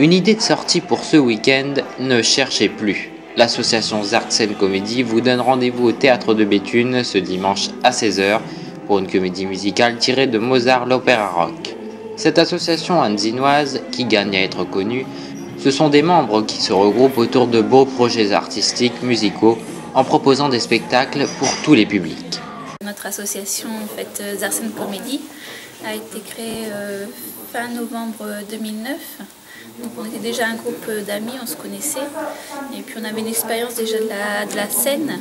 Une idée de sortie pour ce week-end, ne cherchez plus. L'association Zartsen Comédie vous donne rendez-vous au Théâtre de Béthune ce dimanche à 16 h pour une comédie musicale tirée de Mozart l'opéra rock. Cette association hanzinoise, qui gagne à être connue, ce sont des membres qui se regroupent autour de beaux projets artistiques, musicaux, en proposant des spectacles pour tous les publics. Notre association Zartsen Comédie a été créée fin novembre 2009. Donc on était déjà un groupe d'amis, on se connaissait, et puis on avait une expérience déjà de la scène.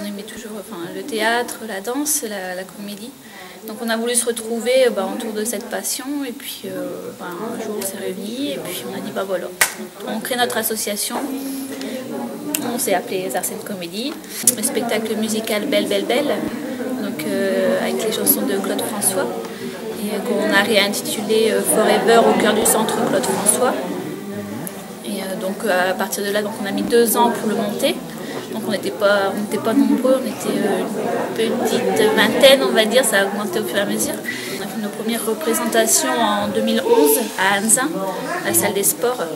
On aimait toujours le théâtre, la danse, la comédie. Donc on a voulu se retrouver autour de cette passion, et puis un jour on s'est réunis, et puis on a dit voilà, on crée notre association. On s'est appelé Zartsen Comédie, le spectacle musical Belle Belle Belle, donc avec les chansons de Claude François. Et qu'on a réintitulé Forever au cœur du centre Claude François. Et donc à partir de là, donc, on a mis 2 ans pour le monter. Donc on n'était pas nombreux, on était une petite vingtaine, on va dire, ça a augmenté au fur et à mesure. On a fait nos premières représentations en 2011 à Anzin, à la salle des sports. Et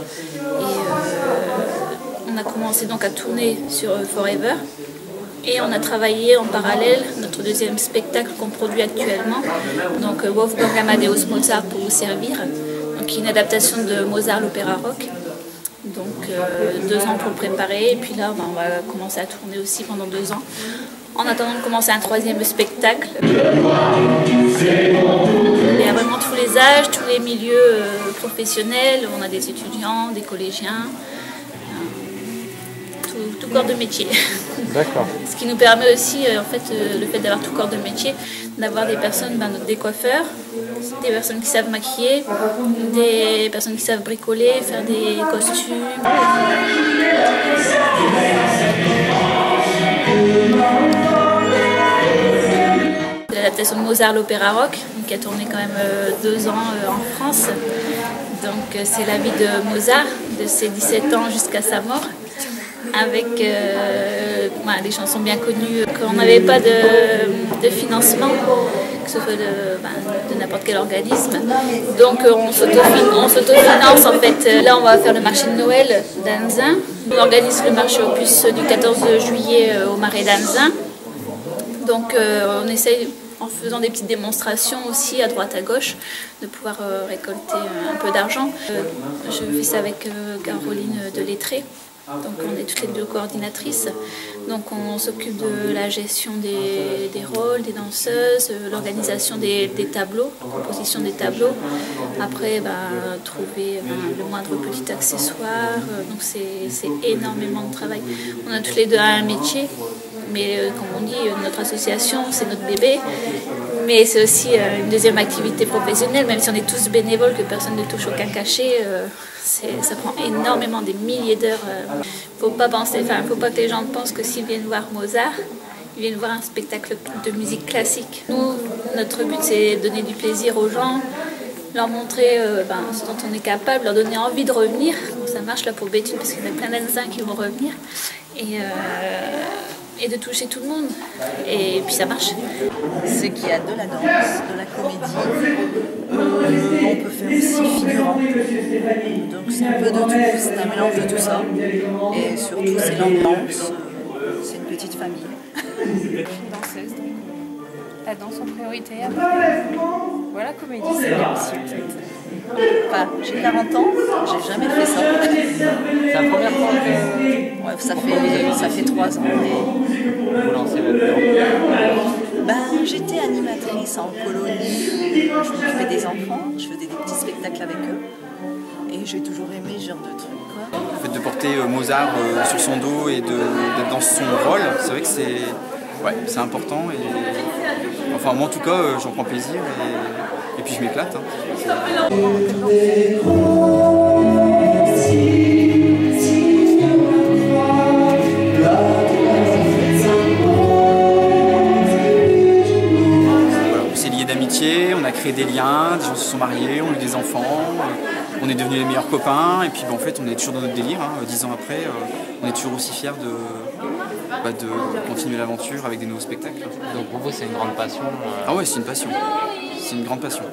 on a commencé donc à tourner sur Forever. Et on a travaillé en parallèle notre deuxième spectacle qu'on produit actuellement, donc Wolfgang Amadeus Mozart pour vous servir, donc une adaptation de Mozart l'opéra rock. Donc 2 ans pour le préparer, et puis là on va commencer à tourner aussi pendant 2 ans. En attendant de commencer un 3e spectacle. Il y a vraiment tous les âges, tous les milieux professionnels, on a des étudiants, des collégiens. Tout corps de métier. D'accord. Ce qui nous permet aussi, le fait d'avoir tout corps de métier, d'avoir des personnes, des coiffeurs, des personnes qui savent maquiller, des personnes qui savent bricoler, faire des costumes. L'adaptation de Mozart l'opéra rock, qui a tourné quand même 2 ans en France. Donc c'est la vie de Mozart, de ses 17 ans jusqu'à sa mort, avec des chansons bien connues, qu'on n'avait pas de financement, que ce soit de n'importe quel organisme. Donc on s'autofinance en fait. Là on va faire le marché de Noël d'Anzin. On organise le marché opus du 14 juillet au Marais d'Anzin. Donc on essaye, en faisant des petites démonstrations aussi à droite à gauche, de pouvoir récolter un peu d'argent. Je fais ça avec Caroline Delettré. Donc on est toutes les 2 coordinatrices, donc on s'occupe de la gestion des rôles, des danseuses, l'organisation des tableaux, la composition des tableaux, après trouver le moindre petit accessoire, donc c'est énormément de travail. On a toutes les 2 un métier, mais comme on dit, notre association c'est notre bébé, mais c'est aussi une deuxième activité professionnelle, même si on est tous bénévoles, que personne ne touche aucun cachet. Ça prend énormément, des milliers d'heures. Faut pas que les gens pensent que s'ils viennent voir Mozart, ils viennent voir un spectacle de musique classique. Nous, notre but c'est de donner du plaisir aux gens, leur montrer ce dont on est capable, leur donner envie de revenir. Bon, ça marche là pour Béthune parce qu'il y a plein d'Anzins qui vont revenir. Et de toucher tout le monde. Et puis ça marche. C'est qu'il y a de la danse, de la comédie, on peut faire aussi figurant. Donc c'est un peu de tout, c'est un mélange de tout ça. Et surtout c'est l'ambiance, c'est une petite famille. Je suis danseuse, donc la danse en priorité. Voilà, comédie, c'est bien aussi en fait. Enfin, j'ai 40 ans, j'ai jamais fait ça. C'est la première fois que... Ouais, ça fait 3 ans. Vous lancez votre J'étais animatrice en colonie, je m'occupais des enfants, je faisais des petits spectacles avec eux. Et j'ai toujours aimé ce genre de truc. Le fait de porter Mozart sur son dos et d'être dans son rôle, c'est vrai que c'est important. Enfin, moi en tout cas, j'en prends plaisir et puis je m'éclate. On a créé des liens, des gens se sont mariés, on a eu des enfants, on est devenus les meilleurs copains et puis en fait on est toujours dans notre délire, 10 ans après, on est toujours aussi fiers de continuer l'aventure avec des nouveaux spectacles. Donc pour vous c'est une grande passion Ah ouais, c'est une passion, c'est une grande passion.